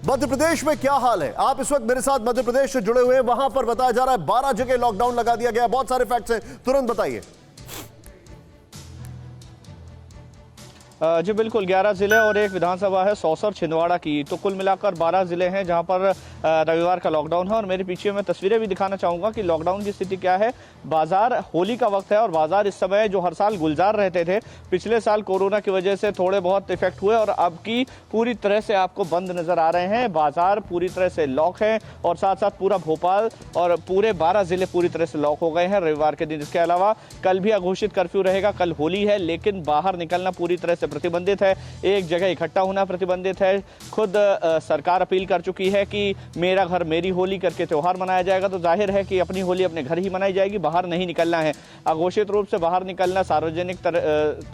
मध्य प्रदेश में क्या हाल है? आप इस वक्त मेरे साथ मध्य प्रदेश से जुड़े हुए हैं। वहां पर बताया जा रहा है 12 जगह लॉकडाउन लगा दिया गया। बहुत सारे फैक्ट्स हैं, तुरंत बताइए। जी बिल्कुल, 11 जिले और एक विधानसभा है सौसर छिंदवाड़ा की, तो कुल मिलाकर 12 जिले हैं जहां पर रविवार का लॉकडाउन है। और मेरे पीछे मैं तस्वीरें भी दिखाना चाहूँगा कि लॉकडाउन की स्थिति क्या है। बाजार, होली का वक्त है और बाजार इस समय जो हर साल गुलजार रहते थे, पिछले साल कोरोना की वजह से थोड़े बहुत इफेक्ट हुए और अब की पूरी तरह से आपको बंद नजर आ रहे हैं। बाजार पूरी तरह से लॉक है और साथ साथ पूरा भोपाल और पूरे 12 जिले पूरी तरह से लॉक हो गए हैं रविवार के दिन। इसके अलावा कल भी अघोषित कर्फ्यू रहेगा। कल होली है लेकिन बाहर निकलना पूरी तरह से प्रतिबंधित है, एक जगह इकट्ठा होना प्रतिबंधित है। खुद सरकार अपील कर चुकी है कि मेरा घर मेरी होली करके त्यौहार मनाया जाएगा, तो जाहिर है कि अपनी होली अपने घर ही मनाई जाएगी, बाहर नहीं निकलना है। अघोषित रूप से बाहर निकलना, सार्वजनिक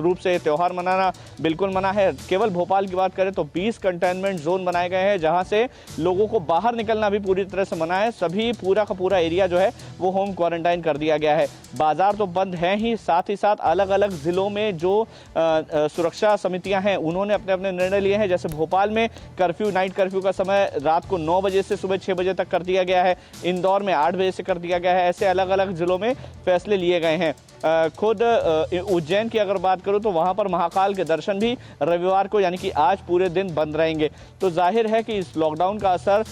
रूप से त्यौहार मनाना बिल्कुल मना है। केवल भोपाल की बात करें तो 20 कंटेनमेंट जोन बनाए गए हैं जहां से लोगों को बाहर निकलना भी पूरी तरह से मना है। सभी पूरा का पूरा एरिया जो है वो होम क्वारंटाइन कर दिया गया है। बाजार तो बंद हैं ही साथ अलग अलग जिलों में जो सुरक्षा समितियां हैं उन्होंने अपने अपने निर्णय लिए हैं। जैसे भोपाल में कर्फ्यू, नाइट कर्फ्यू का समय रात को 9 बजे से सुबह 6 बजे तक कर दिया गया है। इंदौर में 8 बजे से कर दिया गया है। ऐसे अलग अलग जिलों में फैसले लिए गए हैं। खुद उज्जैन की अगर बात करूं तो वहां पर महाकाल के दर्शन भी रविवार को यानी कि आज पूरे दिन बंद रहेंगे। तो जाहिर है कि इस लॉकडाउन का असर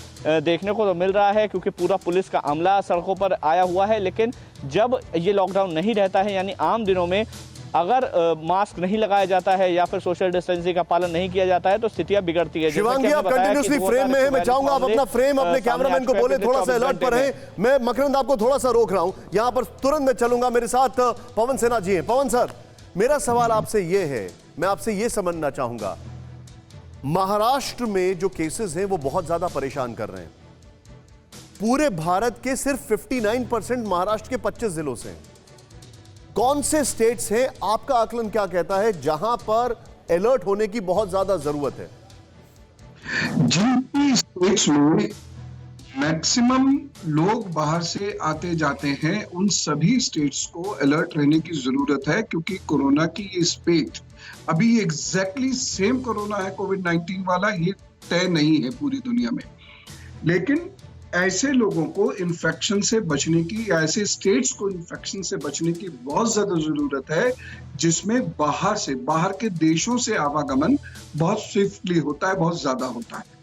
देखने को तो मिल रहा है क्योंकि पूरा पुलिस का अमला सड़कों पर आया हुआ है। लेकिन जब ये लॉकडाउन नहीं रहता है यानी आम दिनों में अगर मास्क नहीं लगाया जाता है या फिर सोशल डिस्टेंसिंग का पालन नहीं किया जाता है तो स्थितियां बिगड़ती है। शिवांगी, आप कंटिन्यूअसली फ्रेम में हैं। मैं चाहूंगा आप अपना फ्रेम अपने कैमरामैन को बोले थोड़ा सा अलर्ट पर हैं। मैं मकरंद आपको थोड़ा सा रोक रहा हूं यहां पर, तुरंत मैं चलूंगा। मेरे साथ पवन सिन्हा जी हैं। पवन सर, मेरा सवाल आपसे ये है, मैं आपसे ये समझना चाहूंगा, महाराष्ट्र में जो केसेस हैं वो बहुत ज्यादा परेशान कर रहे हैं। पूरे भारत के सिर्फ 59% महाराष्ट्र के 25 जिलों से। कौन से स्टेट्स हैं, आपका आकलन क्या कहता है, जहां पर अलर्ट होने की बहुत ज्यादा जरूरत है? जिन स्टेट्स में मैक्सिमम लोग बाहर से आते जाते हैं उन सभी स्टेट्स को अलर्ट रहने की जरूरत है, क्योंकि कोरोना की ये स्पेट अभी एग्जैक्टली सेम कोरोना है कोविड-19 वाला, ये तय नहीं है पूरी दुनिया में। लेकिन ऐसे लोगों को इन्फेक्शन से बचने की, या ऐसे स्टेट्स को इन्फेक्शन से बचने की बहुत ज्यादा जरूरत है जिसमें बाहर के देशों से आवागमन बहुत स्विफ्टली होता है, बहुत ज्यादा होता है।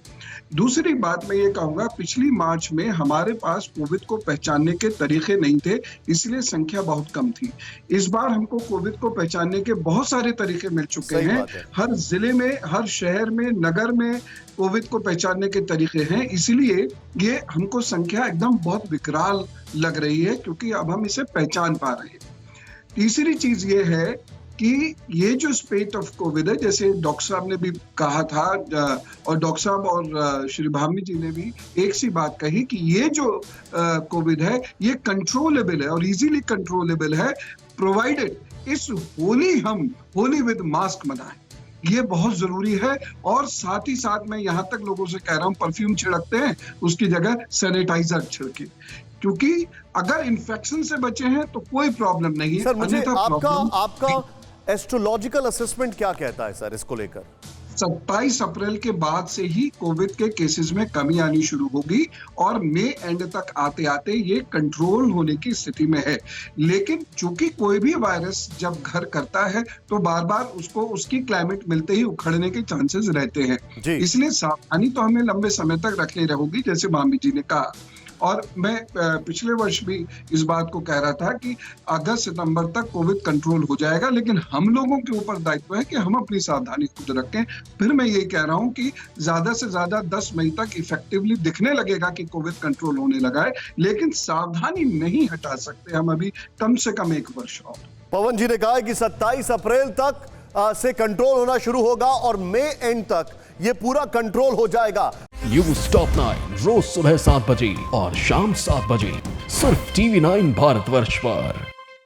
दूसरी बात मैं ये कहूंगा, पिछली मार्च में हमारे पास कोविड को पहचानने के तरीके नहीं थे, इसलिए संख्या बहुत कम थी। इस बार हमको कोविड को पहचानने के बहुत सारे तरीके मिल चुके हैं। हर जिले में, हर शहर में, नगर में कोविड को पहचानने के तरीके हैं। इसलिए ये हमको संख्या एकदम बहुत विकराल लग रही है क्योंकि अब हम इसे पहचान पा रहे हैं। तीसरी चीज ये है कि ये जो स्पेट ऑफ कोविड है, जैसे डॉक्टर साहब ने भी कहा था और डॉक्टर साहब और श्री भामी जी ने भी एक सी बात कही कि ये जो कोविड है ये कंट्रोलेबल है और इजीली कंट्रोलेबल है, प्रोवाइडेड इस होली हम होली विद मास्क मनाएं। ये बहुत जरूरी है। और साथ ही साथ मैं यहाँ तक लोगों से कह रहा हूँ, परफ्यूम छिड़कते हैं उसकी जगह सैनिटाइजर छिड़के, क्योंकि अगर इन्फेक्शन से बचे हैं तो कोई प्रॉब्लम नहीं है। सर, मुझे आपका एस्ट्रोलॉजिकल असेसमेंट क्या कहता है सर इसको लेकर? 27 अप्रैल के बाद से ही कोविड के केसेस में कमी आनी शुरू होगी और मई एंड तक आते आते ये कंट्रोल होने की स्थिति में है। लेकिन चूंकि कोई भी वायरस जब घर करता है तो बार बार उसको उसकी क्लाइमेट मिलते ही उखड़ने के चांसेस रहते हैं, इसलिए सावधानी तो हमें लंबे समय तक रखनी रहेगी, जैसे मामी जी ने कहा। और मैं पिछले वर्ष भी इस बात को कह रहा था कि अगस्त सितंबर तक कोविड कंट्रोल हो जाएगा, लेकिन हम लोगों के ऊपर दायित्व है कि हम अपनी सावधानी खुद रखें। फिर मैं ये कह रहा हूं कि ज्यादा से ज्यादा 10 मई तक इफेक्टिवली दिखने लगेगा कि कोविड कंट्रोल होने लगा है, लेकिन सावधानी नहीं हटा सकते हम अभी कम से कम 1 वर्ष और। पवन जी ने कहा कि 27 अप्रैल तक से कंट्रोल होना शुरू होगा और मई एंड तक ये पूरा कंट्रोल हो जाएगा। न्यूज़ टॉप 9 रोज सुबह 7 बजे और शाम 7 बजे सिर्फ TV9 भारतवर्ष पर।